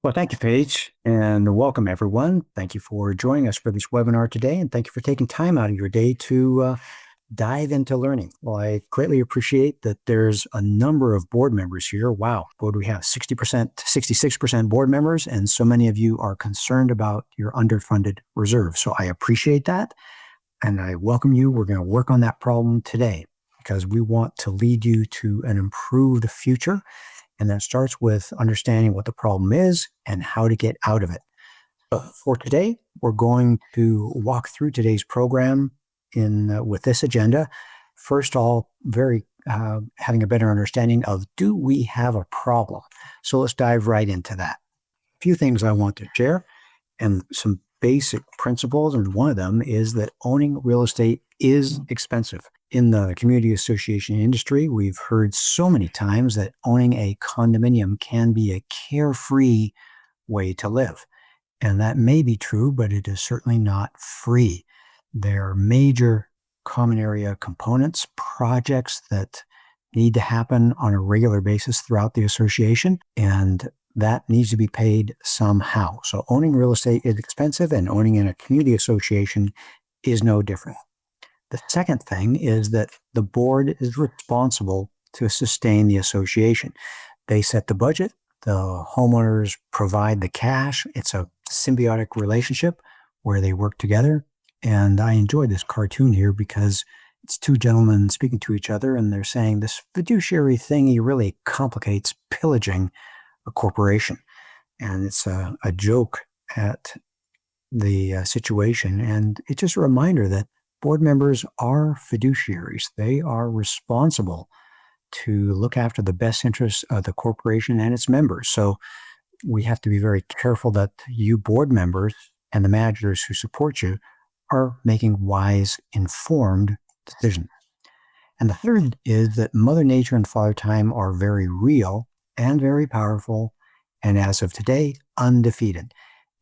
Well, thank you, Paige, and welcome everyone. Thank you for joining us for this webinar today, and thank you for taking time out of your day to dive into learning. Well, I greatly appreciate that there's a number of board members here. Wow, what do we have? 60%, 66% board members, and so many of you are concerned about your underfunded reserve. So I appreciate that, and I welcome you. We're going to work on that problem today because we want to lead you to an improved future. And that starts with understanding what the problem is and how to get out of it. For today, we're going to walk through today's program with this agenda. First, all having a better understanding of, do we have a problem? So let's dive right into that. A few things I want to share and some basic principles, and one of them is that owning real estate is expensive. In the community association industry, we've heard so many times that owning a condominium can be a carefree way to live. And that may be true, but it is certainly not free. There are major common area components, projects that need to happen on a regular basis throughout the association, and that needs to be paid somehow. So owning real estate is expensive, and owning in a community association is no different. The second thing is that the board is responsible to sustain the association. They set the budget, the homeowners provide the cash. It's a symbiotic relationship where they work together. And I enjoy this cartoon here because it's two gentlemen speaking to each other, and they're saying this fiduciary thingy really complicates pillaging a corporation. And it's a joke at the situation. And it's just a reminder that board members are fiduciaries. They are responsible to look after the best interests of the corporation and its members. So we have to be very careful that you board members and the managers who support you are making wise, informed decisions. And the third is that Mother Nature and Father Time are very real and very powerful, and as of today, undefeated.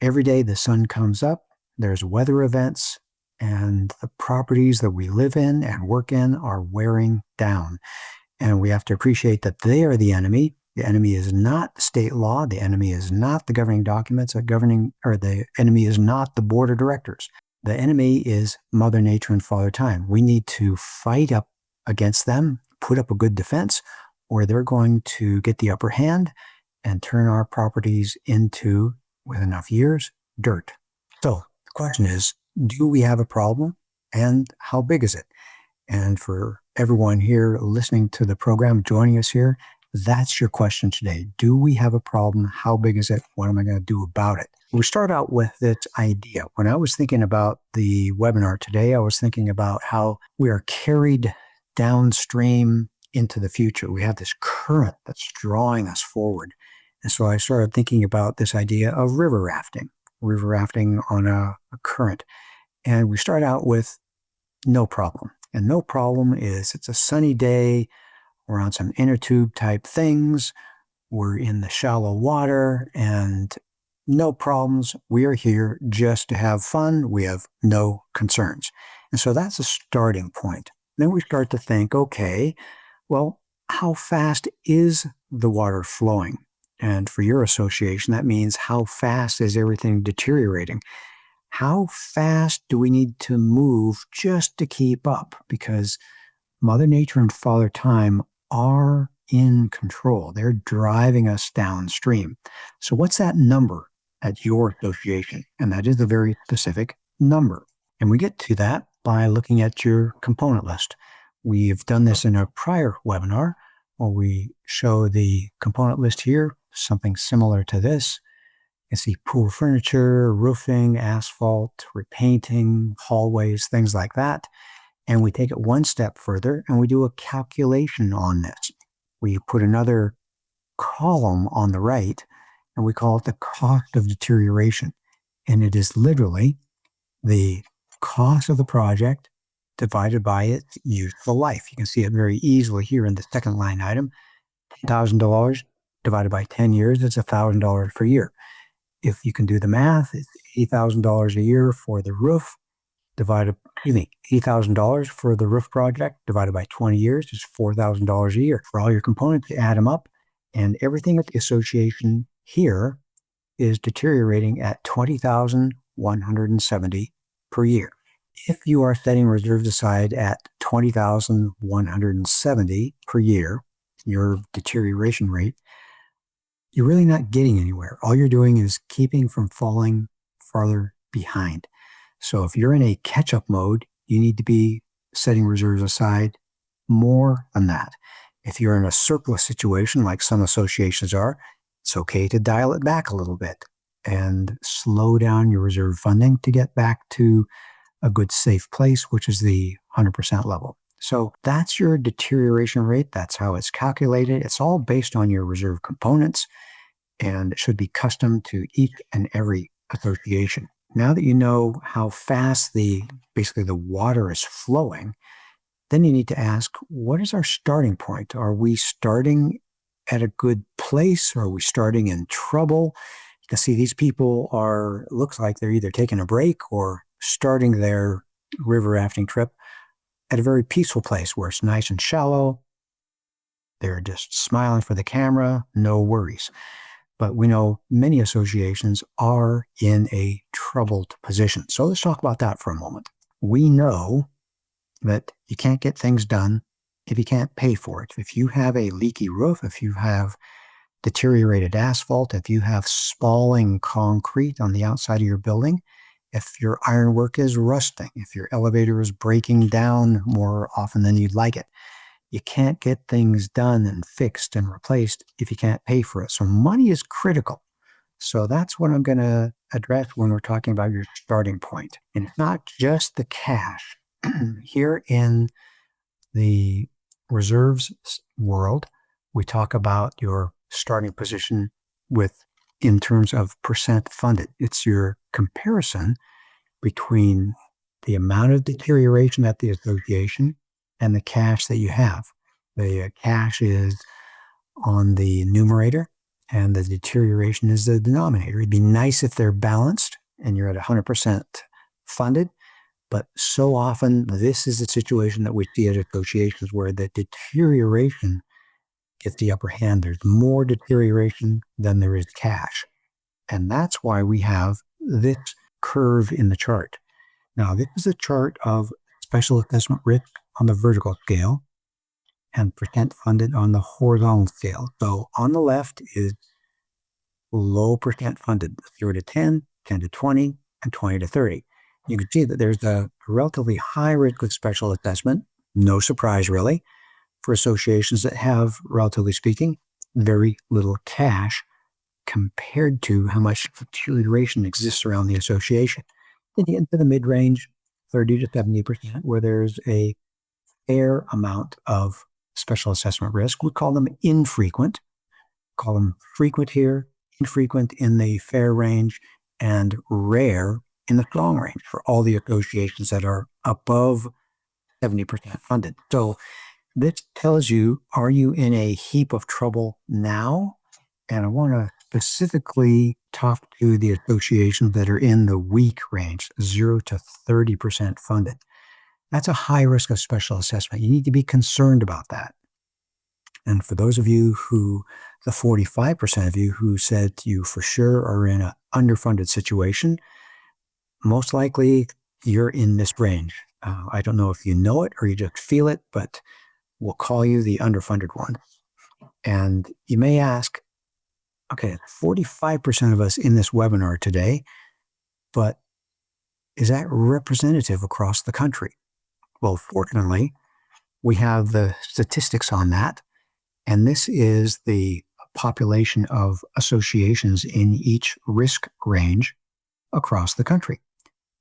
Every day the sun comes up, there's weather events, and the properties that we live in and work in are wearing down. And we have to appreciate that they are the enemy. The enemy is not state law. The enemy is not the governing documents or the enemy is not the board of directors. The enemy is Mother Nature and Father Time. We need to fight up against them, put up a good defense, or they're going to get the upper hand and turn our properties into, with enough years, dirt. So the question is, do we have a problem, and how big is it? And for everyone here listening to the program, joining us here, that's your question today. Do we have a problem? How big is it? What am I going to do about it? We start out with this idea. When I was thinking about the webinar today, I was thinking about how we are carried downstream into the future. We have this current that's drawing us forward. And so I started thinking about this idea of river rafting on a current. And we start out with no problem. And no problem is, it's a sunny day, we're on some inner tube type things, we're in the shallow water, and no problems. We are here just to have fun. We have no concerns. And so that's a starting point. Then we start to think, okay, well, how fast is the water flowing? And for your association, that means how fast is everything deteriorating? How fast do we need to move just to keep up? Because Mother Nature and Father Time are in control. They're driving us downstream. So what's that number at your association? And that is a very specific number. And we get to that by looking at your component list. We've done this in a prior webinar where we show the component list here, something similar to this. You can see pool furniture, roofing, asphalt, repainting, hallways, things like that. And we take it one step further and we do a calculation on this. We put another column on the right and we call it the cost of deterioration. And it is literally the cost of the project divided by its useful life. You can see it very easily here in the second line item. $1,000 divided by 10 years is $1,000 per year. If you can do the math, it's $8,000 a year for the roof, $8,000 for the roof project divided by 20 years is $4,000 a year. For all your components, you add them up, and everything at the association here is deteriorating at 20,170 per year. If you are setting reserves aside at 20,170 per year, your deterioration rate, you're really not getting anywhere. All you're doing is keeping from falling farther behind. So if you're in a catch-up mode, you need to be setting reserves aside more than that. If you're in a surplus situation, like some associations are, it's okay to dial it back a little bit and slow down your reserve funding to get back to a good safe place, which is the 100% level. So that's your deterioration rate. That's how it's calculated. It's all based on your reserve components, and it should be custom to each and every association. Now that you know how fast basically the water is flowing, then you need to ask, what is our starting point? Are we starting at a good place? Or are we starting in trouble? You can see these people looks like they're either taking a break or starting their river rafting trip at a very peaceful place where it's nice and shallow. They're just smiling for the camera, no worries. But we know many associations are in a troubled position. So let's talk about that for a moment. We know that you can't get things done if you can't pay for it. If you have a leaky roof, if you have deteriorated asphalt, if you have spalling concrete on the outside of your building, if your ironwork is rusting, if your elevator is breaking down more often than you'd like it, you can't get things done and fixed and replaced if you can't pay for it. So money is critical. So that's what I'm going to address when we're talking about your starting point. And it's not just the cash. Here in the reserves world, we talk about your starting position in terms of percent funded. It's your comparison between the amount of deterioration at the association and the cash that you have. The cash is on the numerator and the deterioration is the denominator. It'd be nice if they're balanced and you're at 100% funded. But so often, this is the situation that we see at associations where the deterioration gets the upper hand. There's more deterioration than there is cash. And that's why we have this curve in the chart. Now, this is a chart of special assessment risk on the vertical scale and percent funded on the horizontal scale. So on the left is low percent funded, 0 to 10, 10 to 20, and 20 to 30. You can see that there's a relatively high risk of special assessment, no surprise really, for associations that have, relatively speaking, very little cash compared to how much deterioration exists around the association. Then you get into the mid-range, 30 to 70%, where there's a fair amount of special assessment risk. We call them infrequent, call them frequent here, infrequent in the fair range, and rare in the strong range for all the associations that are above 70% funded. So this tells you, are you in a heap of trouble now? And I want to specifically talk to the associations that are in the weak range, 0 to 30% funded. That's a high risk of special assessment. You need to be concerned about that. And for those of you the 45% of you who said you for sure are in an underfunded situation, most likely you're in this range. I don't know if you know it or you just feel it, but we'll call you the underfunded one. And you may ask, okay, 45% of us in this webinar today, but is that representative across the country? Well, fortunately, we have the statistics on that. And this is the population of associations in each risk range across the country.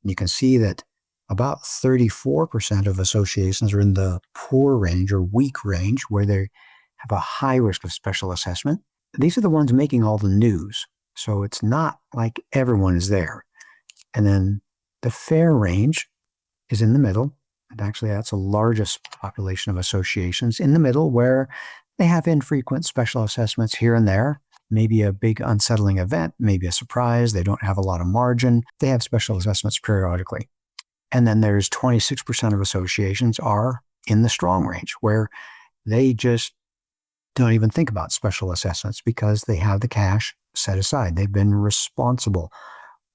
You can see that about 34% of associations are in the poor range or weak range, where they have a high risk of special assessment. These are the ones making all the news. So it's not like everyone is there. And then the fair range is in the middle. And actually, that's the largest population of associations in the middle, where they have infrequent special assessments here and there. Maybe a big unsettling event, maybe a surprise. They don't have a lot of margin. They have special assessments periodically. And then there's 26% of associations are in the strong range, where they just don't even think about special assessments because they have the cash set aside. They've been responsible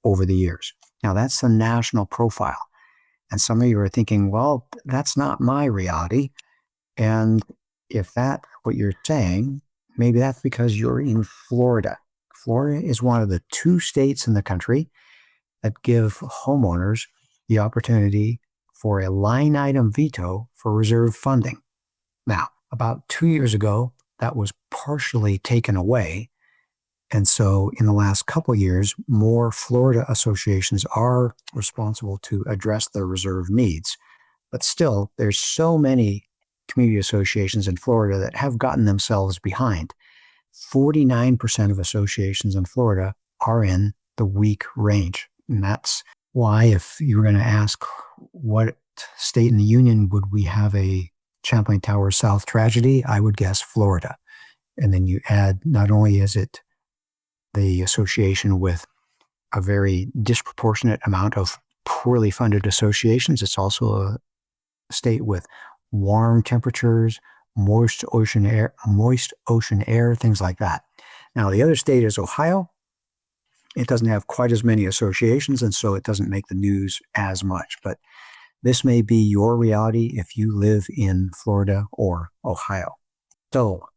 over the years. Now, that's the national profile. And some of you are thinking, well, that's not my reality. And if that's what you're saying, maybe that's because you're in Florida. Florida is one of the 2 states in the country that give homeowners the opportunity for a line item veto for reserve funding. Now, about 2 years ago, that was partially taken away. And so in the last couple of years, more Florida associations are responsible to address their reserve needs. But still, there's so many community associations in Florida that have gotten themselves behind. 49% of associations in Florida are in the weak range. And that's why, if you were going to ask what state in the union would we have a Champlain Towers South tragedy, I would guess Florida. And then you add, not only is it the association with a very disproportionate amount of poorly funded associations, it's also a state with warm temperatures, moist ocean air, things like that. Now, the other state is Ohio. It doesn't have quite as many associations, and so it doesn't make the news as much. But this may be your reality if you live in Florida or Ohio. So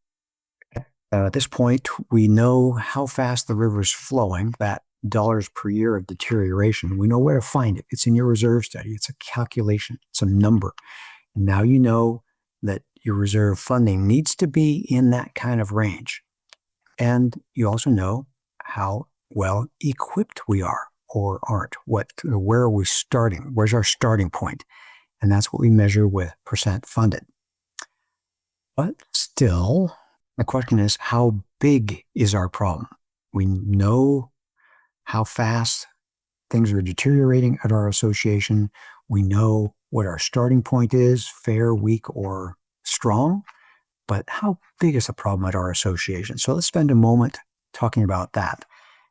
at this point, we know how fast the river's flowing, that dollars per year of deterioration. We know where to find it. It's in your reserve study. It's a calculation. It's a number. And now you know that your reserve funding needs to be in that kind of range. And you also know how well equipped we are or aren't. Where are we starting? Where's our starting point? And that's what we measure with percent funded. But still, the question is, how big is our problem? We know how fast things are deteriorating at our association. We know what our starting point is, fair, weak, or strong. But how big is the problem at our association? So let's spend a moment talking about that.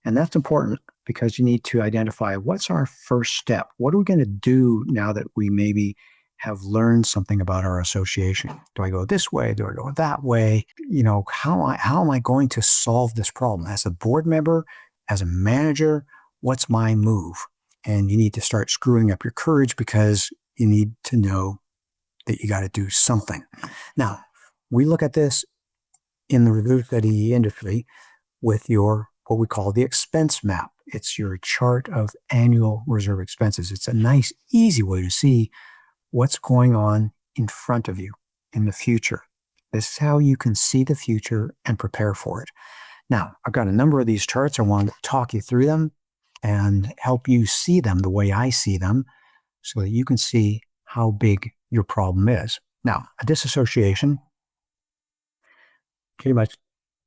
And that's important because you need to identify what's our first step. What are we going to do now that we maybe have learned something about our association? Do I go this way? Do I go that way? How am I going to solve this problem? As a board member, as a manager, what's my move? And you need to start screwing up your courage because you need to know that you got to do something. Now, we look at this in the reserve study industry with what we call the expense map. It's your chart of annual reserve expenses. It's a nice, easy way to see what's going on in front of you in the future. This is how you can see the future and prepare for it. Now, I've got a number of these charts. I want to talk you through them and help you see them the way I see them so that you can see how big your problem is. Now, a disassociation, pretty much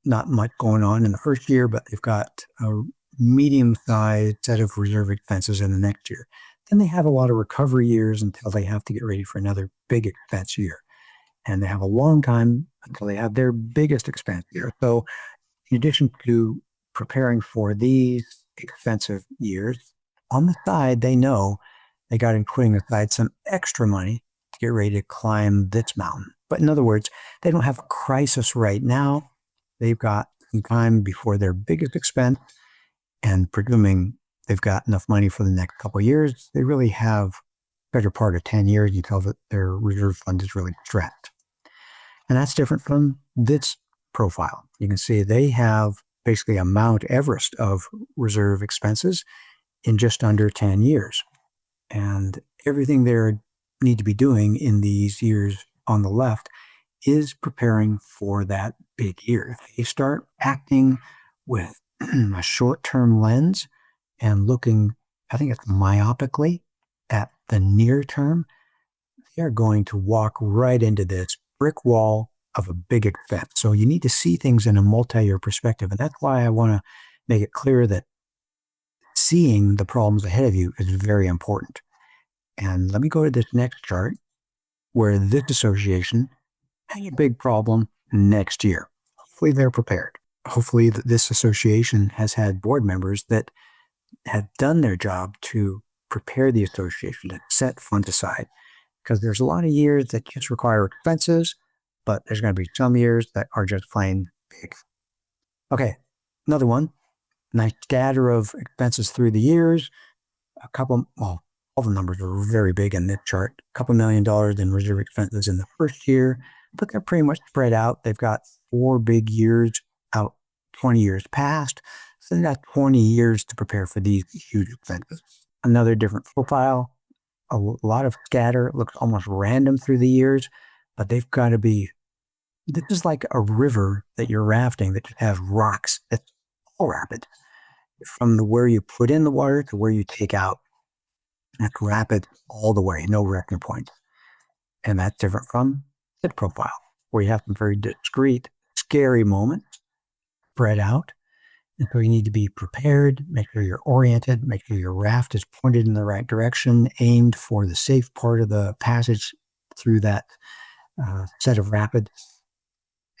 not much going on in the first year, but they've got a medium-sized set of reserve expenses in the next year. Then they have a lot of recovery years until they have to get ready for another big expense year. And they have a long time until they have their biggest expense year. So in addition to preparing for these expensive years, on the side, they know they got in putting aside some extra money to get ready to climb this mountain. But in other words, they don't have a crisis right now. They've got some time before their biggest expense, and presuming they've got enough money for the next couple of years, they really have a better part of 10 years until that their reserve fund is really stretched. And that's different from this profile. You can see they have basically a Mount Everest of reserve expenses in just under 10 years. And everything they need to be doing in these years on the left is preparing for that big year. If they start acting with a short-term lens and looking, I think it's myopically, at the near term, they are going to walk right into this brick wall of a big expense. So you need to see things in a multi-year perspective. And that's why I want to make it clear that seeing the problems ahead of you is very important. And let me go to this next chart where this association has a big problem next year. Hopefully they're prepared. Hopefully this association has had board members that have done their job to prepare the association to set funds aside. Because there's a lot of years that just require expenses, but there's going to be some years that are just plain big. Okay, another one. nice scatter of expenses through the years. Well, all the numbers are very big in this chart. A couple $1 million in reserve expenses in the first year, but they're pretty much spread out. They've got 4 big years out, 20 years past. So they've got 20 years to prepare for these huge expenses. Another different profile, a lot of scatter. It looks almost random through the years, but they've got to be, this is like a river that you're rafting that just has rocks. It's all rapid. From where you put in the water to where you take out. That's rapid all the way, no reckoning points. And that's different from hit profile, where you have some very discrete, scary moments spread out. And so you need to be prepared, make sure you're oriented, make sure your raft is pointed in the right direction, aimed for the safe part of the passage through that set of rapids.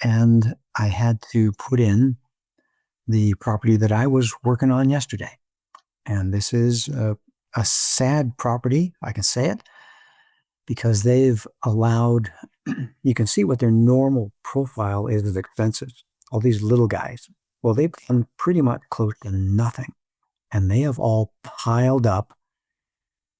And I had to put in the property that I was working on yesterday. And this is a sad property, I can say it, because they've allowed, you can see what their normal profile is of expenses. All these little guys. Well, they've done pretty much close to nothing. And they have all piled up.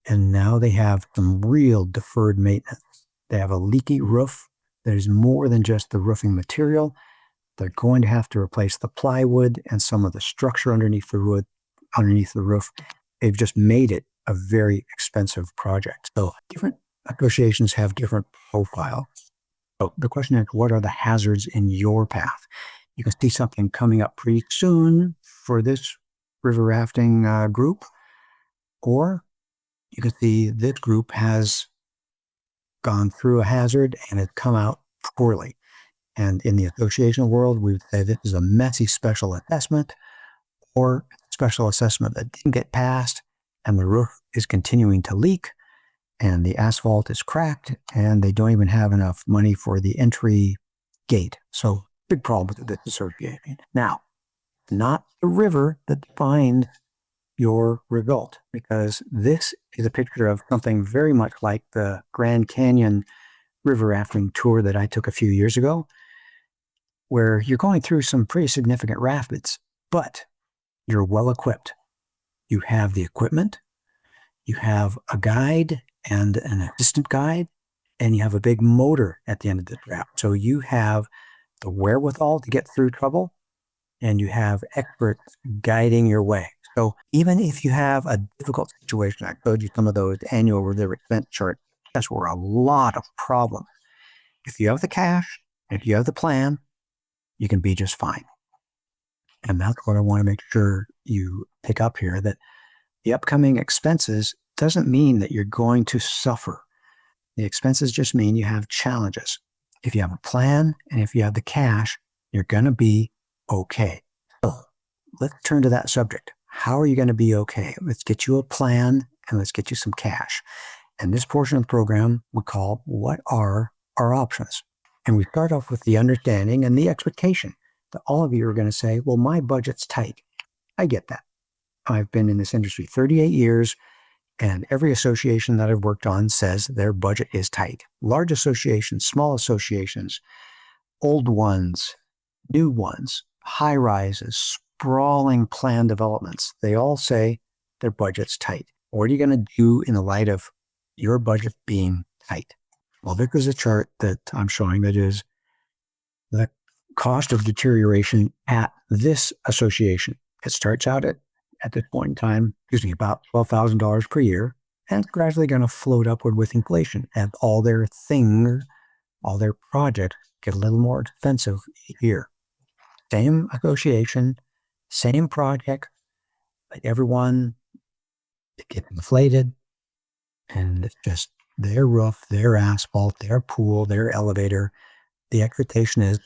And now they have some real deferred maintenance. They have a leaky roof. There's more than just the roofing material. They're going to have to replace the plywood and some of the structure underneath the roof. They've just made it a very expensive project. So different associations have different profiles. So the question is, what are the hazards in your path? You can see something coming up pretty soon for this river rafting group, or you can see this group has gone through a hazard and it's come out poorly. And in the association world, we would say this is a messy special assessment, or special assessment that didn't get passed, and the roof is continuing to leak, and the asphalt is cracked, and they don't even have enough money for the entry gate. So big problem with this association. Now, not the river that defines your result, because this is a picture of something very much like the Grand Canyon river rafting tour that I took a few years ago, where you're going through some pretty significant rapids, but you're well equipped. You have the equipment, you have a guide and an assistant guide, and you have a big motor at the end of the raft. So you have the wherewithal to get through trouble, and you have experts guiding your way. So even if you have a difficult situation, I showed you some of those annual reserve expense charts, that's where a lot of problems. If you have the cash, if you have the plan, you can be just fine. And that's what I want to make sure you pick up here, that the upcoming expenses doesn't mean that you're going to suffer. The expenses just mean you have challenges. If you have a plan and if you have the cash, you're going to be okay. So let's turn to that subject. How are you going to be okay? Let's get you a plan and let's get you some cash. And this portion of the program we call, what are our options? And we start off with the understanding and the expectation that all of you are going to say, well, my budget's tight. I get that. I've been in this industry 38 years, and every association that I've worked on says their budget is tight. Large associations, small associations, old ones, new ones, high rises, sprawling plan developments, they all say their budget's tight. What are you going to do in the light of your budget being tight? Well, there is a chart that I'm showing that is the cost of deterioration at this association. It starts out at this point in time, about $12,000 per year, and it's gradually going to float upward with inflation as all their things, all their projects get a little more expensive each year. Same association, same project, but everyone gets inflated, and it's just their roof, their asphalt, their pool, their elevator. The expectation is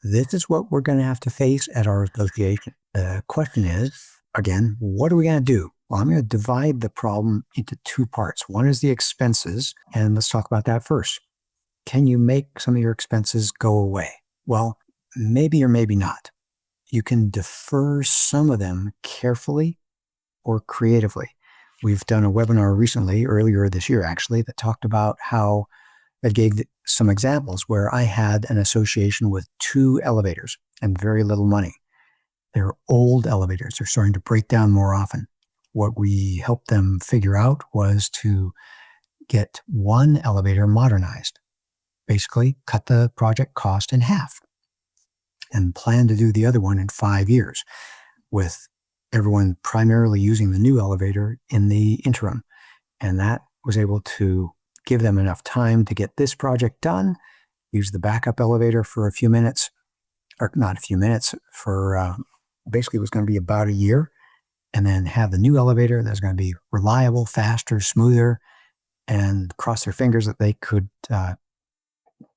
this is what we're going to have to face at our association. The question is, again, what are we going to do? Well, I'm going to divide the problem into two parts. One is the expenses, and let's talk about that first. Can you make some of your expenses go away? Well, maybe or maybe not. You can defer some of them carefully or creatively. We've done a webinar recently, earlier this year actually, that talked about how it gave some examples where I had an association with 2 elevators and very little money. They're old elevators. They're starting to break down more often. What we helped them figure out was to get one elevator modernized, basically cut the project cost in half, and plan to do the other one in 5 years, with everyone primarily using the new elevator in the interim. And that was able to give them enough time to get this project done, use the backup elevator for a few minutes, or not a few minutes, for basically it was going to be about a year, and then have the new elevator that's going to be reliable, faster, smoother, and cross their fingers that they could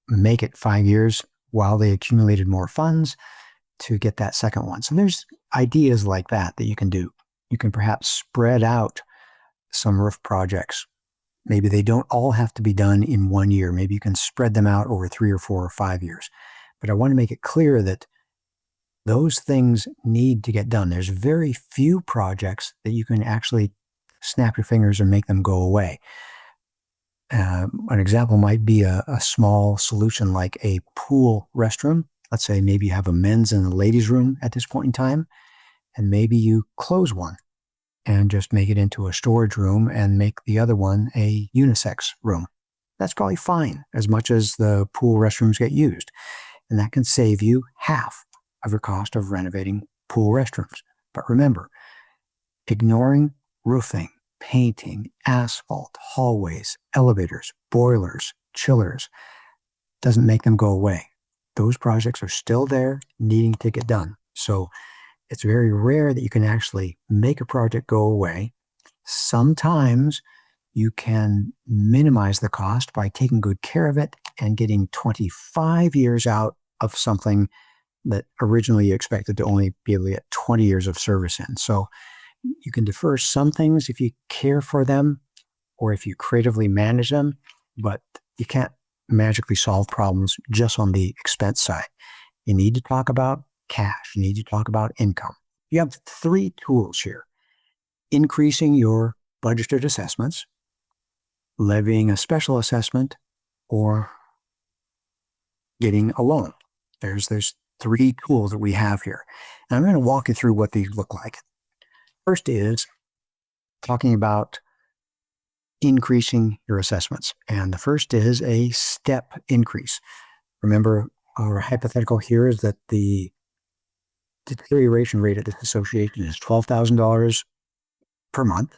make it 5 years while they accumulated more funds to get that second one. So there's ideas like that you can do. You can perhaps spread out some roof projects. Maybe they don't all have to be done in 1 year. Maybe you can spread them out over 3 or 4 or 5 years. But I want to make it clear that those things need to get done. There's very few projects that you can actually snap your fingers and make them go away. An example might be a small solution like a pool restroom. Let's say maybe you have a men's and a ladies' room at this point in time, and maybe you close one and just make it into a storage room and make the other one a unisex room. That's probably fine, as much as the pool restrooms get used. And that can save you half of your cost of renovating pool restrooms. But remember, ignoring roofing, painting, asphalt, hallways, elevators, boilers, chillers doesn't make them go away. Those projects are still there, needing to get done. So it's very rare that you can actually make a project go away. Sometimes you can minimize the cost by taking good care of it and getting 25 years out of something that originally you expected to only be able to get 20 years of service in. So you can defer some things if you care for them or if you creatively manage them, but you can't magically solve problems just on the expense side. You need to talk about cash. You need to talk about income. You have 3 tools here: increasing your budgeted assessments, levying a special assessment, or getting a loan. There's 3 tools that we have here. And I'm going to walk you through what these look like. First is talking about increasing your assessments. And the first is a step increase. Remember, our hypothetical here is that the deterioration rate at this association is $12,000 per month,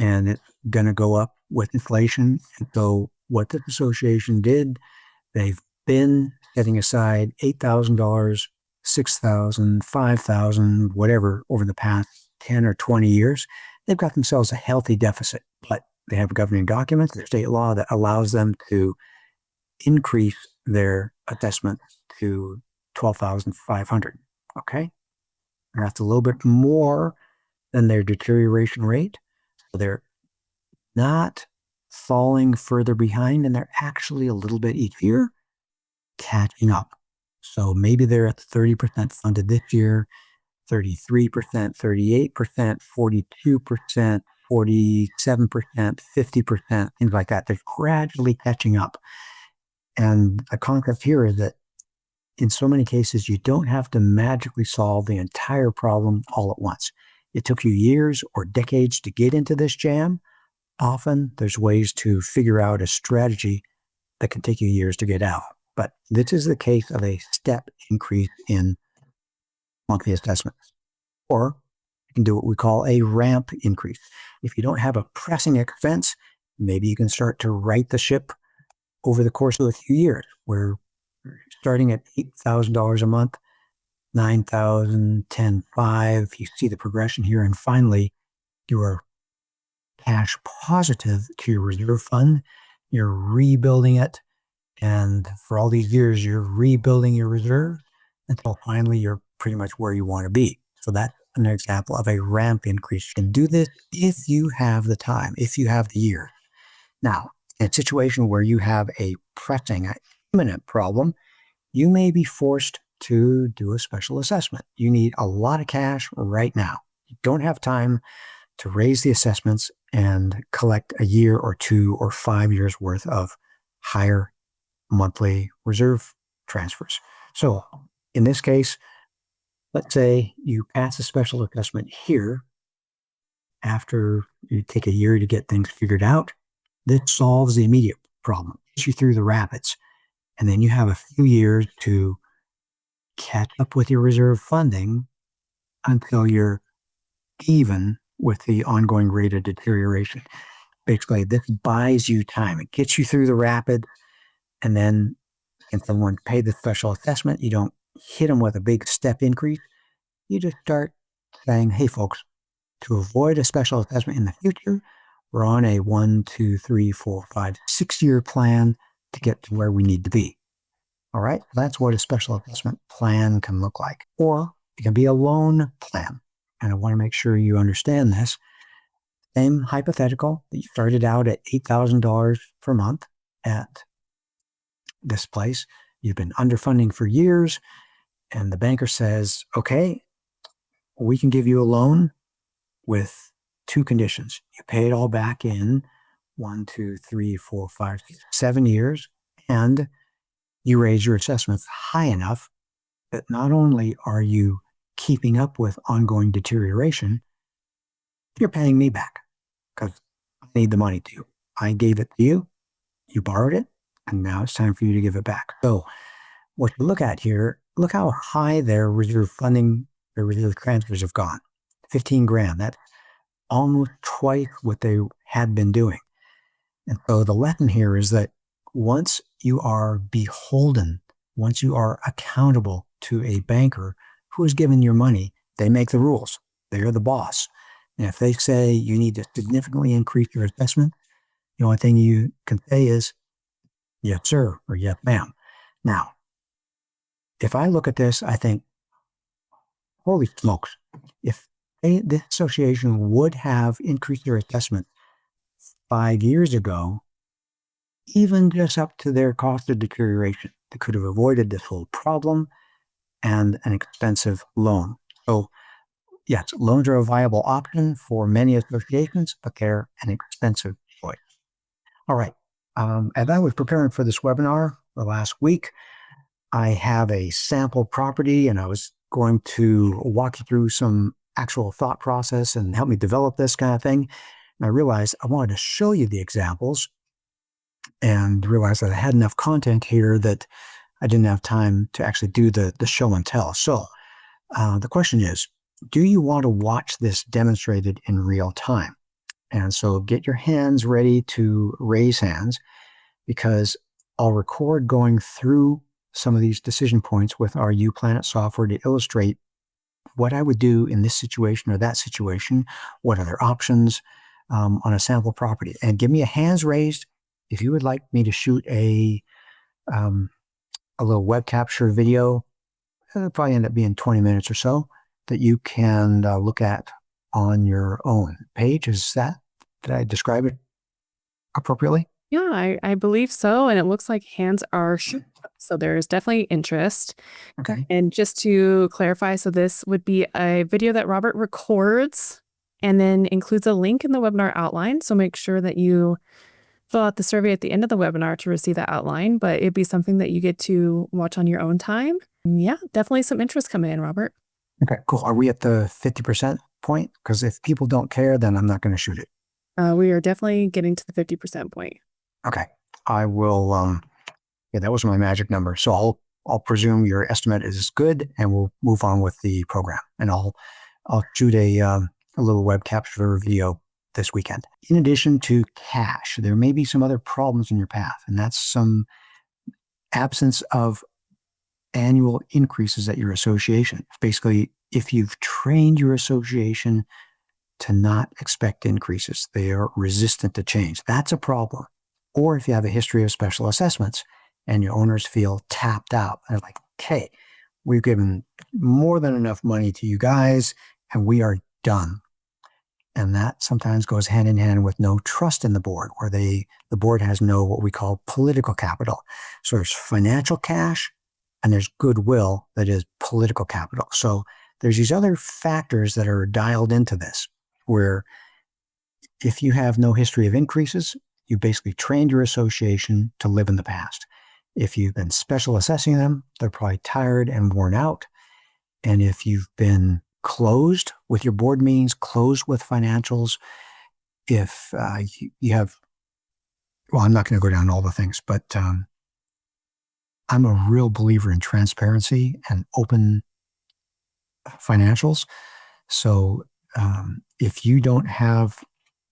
and it's going to go up with inflation. And so what this association did, they've been setting aside $8,000, $6,000, $5,000, whatever, over the past 10 or 20 years. They've got themselves a healthy deficit, but they have governing documents, there's state law that allows them to increase their assessment to $12,500. Okay? And that's a little bit more than their deterioration rate. So they're not falling further behind, and they're actually a little bit each year catching up. So maybe they're at 30% funded this year, 33%, 38%, 42%, 47%, 50%, things like that. They're gradually catching up. And the concept here is that in so many cases, you don't have to magically solve the entire problem all at once. It took you years or decades to get into this jam. Often there's ways to figure out a strategy that can take you years to get out. But this is the case of a step increase in monthly assessments. Or you can do what we call a ramp increase. If you don't have a pressing expense, maybe you can start to right the ship over the course of a few years, where starting at $8,000 a month, $9,000, $10,500, you see the progression here, and finally you are cash positive to your reserve fund. You're rebuilding it, and for all these years you're rebuilding your reserve until finally you're pretty much where you want to be. So that's an example of a ramp increase. You can do this if you have the time, if you have the year. Now, in a situation where you have a pressing, imminent problem, you may be forced to do a special assessment. You need a lot of cash right now. You don't have time to raise the assessments and collect a year or 2 or 5 years worth of higher monthly reserve transfers. So in this case, let's say you pass a special assessment here after you take a year to get things figured out. This solves the immediate problem, gets you through the rapids. And then you have a few years to catch up with your reserve funding until you're even with the ongoing rate of deterioration. Basically, this buys you time. It gets you through the rapid, and then if someone paid the special assessment, you don't hit them with a big step increase. You just start saying, hey, folks, to avoid a special assessment in the future, we're on a 1, 2, 3, 4, 5, 6 year plan to get to where we need to be. All right, that's what a special assessment plan can look like. Or it can be a loan plan. And I want to make sure you understand this. Same hypothetical that you started out at $8,000 per month at this place. You've been underfunding for years, and the banker says, okay, we can give you a loan with two conditions. You pay it all back in 1, 2, 3, 4, 5, 6, 7 years, and you raise your assessments high enough that not only are you keeping up with ongoing deterioration, you're paying me back because I need the money to you. I gave it to you, you borrowed it, and now it's time for you to give it back. So what you look at here, look how high their reserve funding, their reserve transfers have gone. 15 grand. That's almost twice what they had been doing. And so the lesson here is that once you are beholden, once you are accountable to a banker who has given your money, they make the rules. They are the boss. And if they say you need to significantly increase your assessment, the only thing you can say is, yes, sir, or yes, ma'am. Now, if I look at this, I think, holy smokes, if this association would have increased their assessment 5 years ago, even just up to their cost of deterioration, they could have avoided this whole problem and an expensive loan. So, yes, loans are a viable option for many associations, but they're an expensive choice. All right. As I was preparing for this webinar the last week, I have a sample property, and I was going to walk you through some actual thought process and help me develop this kind of thing. And I realized I wanted to show you the examples and realized that I had enough content here that I didn't have time to actually do the show and tell. So the question is, do you want to watch this demonstrated in real time? And so get your hands ready to raise hands, because I'll record going through some of these decision points with our UPlanet software to illustrate what I would do in this situation or that situation, what other options on a sample property. And give me a hands raised if you would like me to shoot a little web capture video. It'll probably end up being 20 minutes or so that you can look at on your own. Paige, did I describe it appropriately? Yeah, I believe so. And it looks like hands are shooting up. So there's definitely interest. Okay. And just to clarify, so this would be a video that Robert records and then includes a link in the webinar outline. So make sure that you fill out the survey at the end of the webinar to receive that outline, but it'd be something that you get to watch on your own time. Yeah, definitely some interest coming in, Robert. Okay, cool. Are we at the 50% point? Because if people don't care, then I'm not going to shoot it. We are definitely getting to the 50% point. Okay. I will, yeah, that was my magic number. So I'll presume your estimate is good, and we'll move on with the program. And I'll shoot a little web capture video this weekend. In addition to cash, there may be some other problems in your path, and that's some absence of annual increases at your association. Basically, if you've trained your association to not expect increases, they are resistant to change. That's a problem. Or if you have a history of special assessments and your owners feel tapped out, they're like, okay, we've given more than enough money to you guys and we are done. And that sometimes goes hand in hand with no trust in the board, where the board has no what we call political capital. So there's financial cash and there's goodwill that is political capital. So there's these other factors that are dialed into this, where if you have no history of increases, you basically trained your association to live in the past. If you've been special assessing them, they're probably tired and worn out. And if you've been closed with your board meetings, closed with financials, if you have, well, I'm not going to go down all the things, but I'm a real believer in transparency and open financials. So if you don't have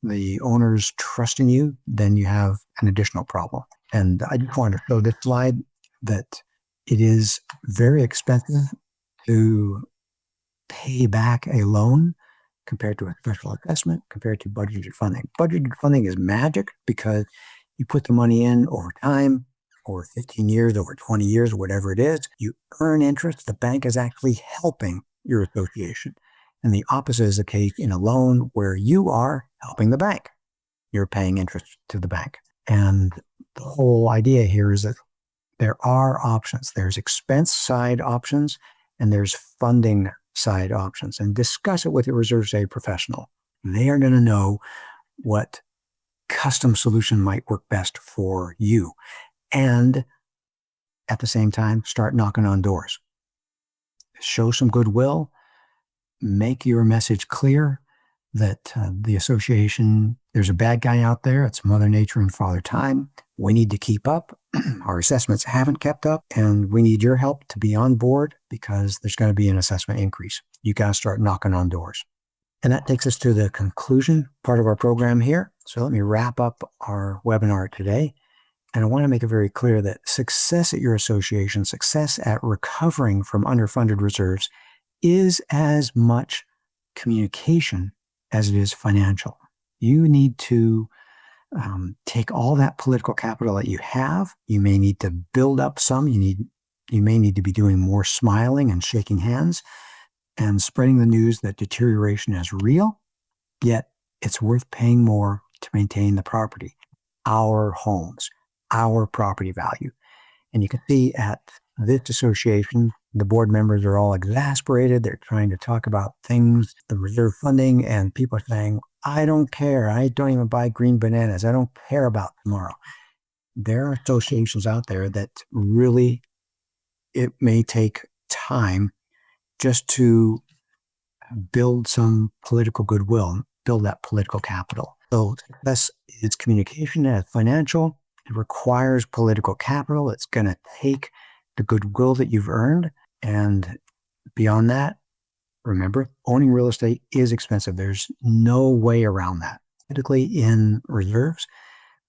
the owners trusting you, then you have an additional problem. And I just wanted to show this slide that it is very expensive to pay back a loan compared to a special assessment, compared to budgeted funding. Budgeted funding is magic because you put the money in over time, over 15 years, over 20 years, whatever it is, you earn interest. The bank is actually helping your association. And the opposite is the case in a loan where you are helping the bank. You're paying interest to the bank. And the whole idea here is that there are options. There's expense side options and there's funding side options. And discuss it with your reserve side professional. They are going to know what custom solution might work best for you. And at the same time, start knocking on doors. Show some goodwill. Make your message clear that the association, there's a bad guy out there. It's Mother Nature and Father Time. We need to keep up. Our assessments haven't kept up, and we need your help to be on board because there's going to be an assessment increase. You got to start knocking on doors. And that takes us to the conclusion part of our program here. So let me wrap up our webinar today. And I want to make it very clear that success at your association, success at recovering from underfunded reserves is as much communication as it is financial. You need to take all that political capital that you have. You may need to build up some. You may need to be doing more smiling and shaking hands and spreading the news that deterioration is real, yet it's worth paying more to maintain the property, our homes, our property value. And you can see at this association, the board members are all exasperated. They're trying to talk about things, the reserve funding, and people are saying, I don't care. I don't even buy green bananas. I don't care about tomorrow. There are associations out there that really, it may take time just to build some political goodwill, build that political capital. So this is communication and financial. It requires political capital. It's going to take the goodwill that you've earned. And beyond that, remember, owning real estate is expensive. There's no way around that. Typically in reserves,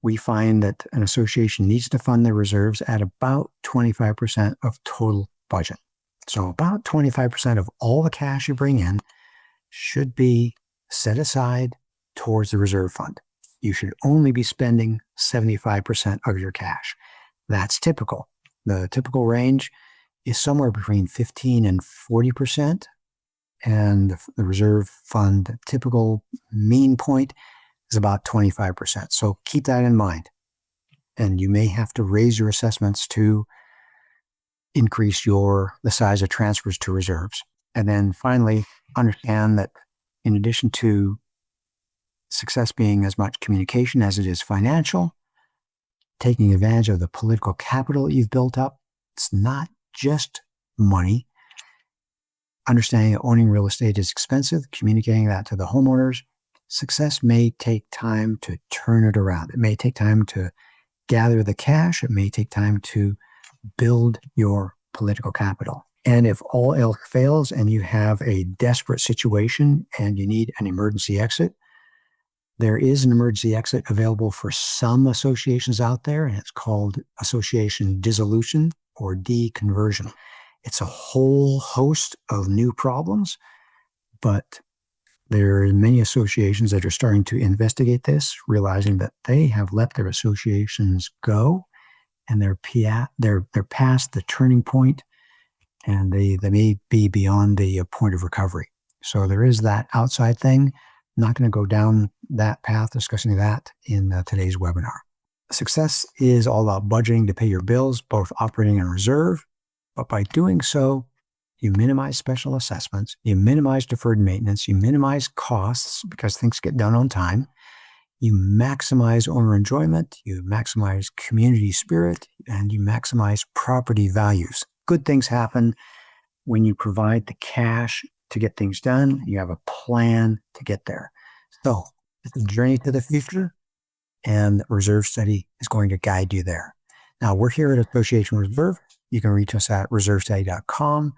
we find that an association needs to fund their reserves at about 25% of total budget. So about 25% of all the cash you bring in should be set aside towards the reserve fund. You should only be spending 75% of your cash. That's typical. The typical range is somewhere between 15 and 40%. And the reserve fund typical mean point is about 25%. So keep that in mind. And you may have to raise your assessments to increase the size of transfers to reserves. And then finally, understand that in addition to success being as much communication as it is financial, taking advantage of the political capital you've built up, it's not just money. Understanding that owning real estate is expensive, communicating that to the homeowners. Success may take time to turn it around. It may take time to gather the cash. It may take time to build your political capital. And if all else fails and you have a desperate situation and you need an emergency exit, there is an emergency exit available for some associations out there, and it's called association dissolution or deconversion. It's a whole host of new problems, but there are many associations that are starting to investigate this, realizing that they have let their associations go and they're past the turning point and they may be beyond the point of recovery. So there is that outside thing. I'm not going to go down that path, discussing that in today's webinar. Success is all about budgeting to pay your bills, both operating and reserve. But by doing so, you minimize special assessments, you minimize deferred maintenance, you minimize costs because things get done on time, you maximize owner enjoyment, you maximize community spirit, and you maximize property values. Good things happen when you provide the cash to get things done, you have a plan to get there. So it's a journey to the future, and Reserve Study is going to guide you there. Now, we're here at Association Reserve. You can reach us at reservestudy.com.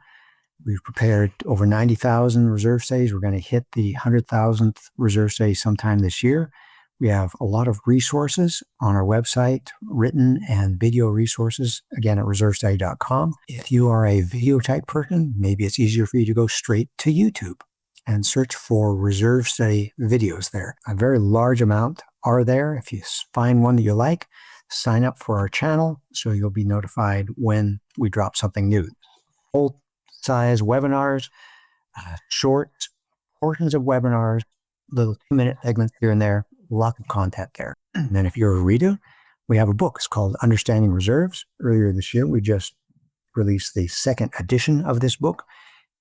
We've prepared over 90,000 reserve studies. We're going to hit the 100,000th reserve study sometime this year. We have a lot of resources on our website, written and video resources, again, at reservestudy.com. If you are a video type person, maybe it's easier for you to go straight to YouTube and search for Reserve Study videos there. A very large amount are there. If you find one that you like, sign up for our channel so you'll be notified when we drop something new. Full size webinars, short portions of webinars, little 2-minute segments here and there, lots of content there. And then if you're a reader, we have a book. It's called Understanding Reserves. Earlier this year, we just released the second edition of this book.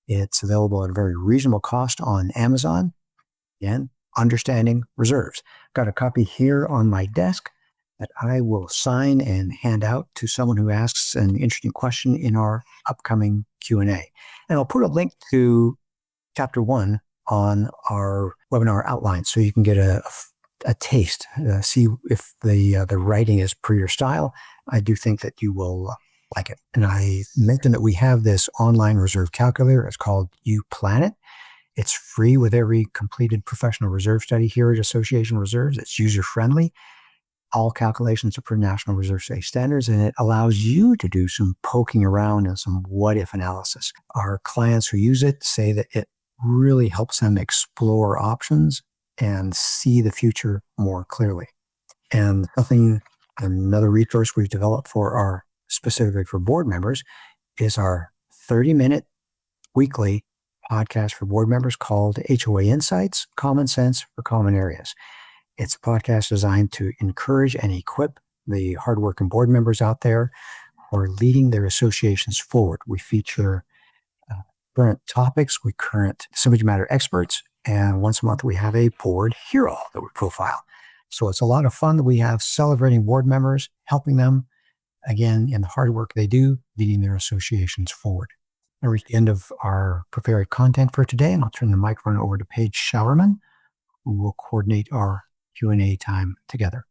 It's available at a very reasonable cost on Amazon. Again, Understanding Reserves. Got a copy here on my desk that I will sign and hand out to someone who asks an interesting question in our upcoming Q&A. And I'll put a link to chapter 1 on our webinar outline so you can get a taste, see if the writing is per your style. I do think that you will like it. And I mentioned that we have this online reserve calculator. It's called You Plan It. It's free with every completed professional reserve study here at Association Reserves. It's user-friendly. All calculations are per National Reserve Study standards, and it allows you to do some poking around and some what-if analysis. Our clients who use it say that it really helps them explore options and see the future more clearly. And another resource we've developed specifically for board members is our 30-minute weekly podcast for board members called HOA Insights, Common Sense for Common Areas. It's a podcast designed to encourage and equip the hardworking board members out there who are leading their associations forward. We feature current topics, current subject matter experts, and once a month we have a board hero that we profile. So it's a lot of fun that we have celebrating board members, helping them, again, in the hard work they do, leading their associations forward. I reached the end of our prepared content for today, and I'll turn the microphone over to Paige Showerman, who will coordinate our Q&A time together.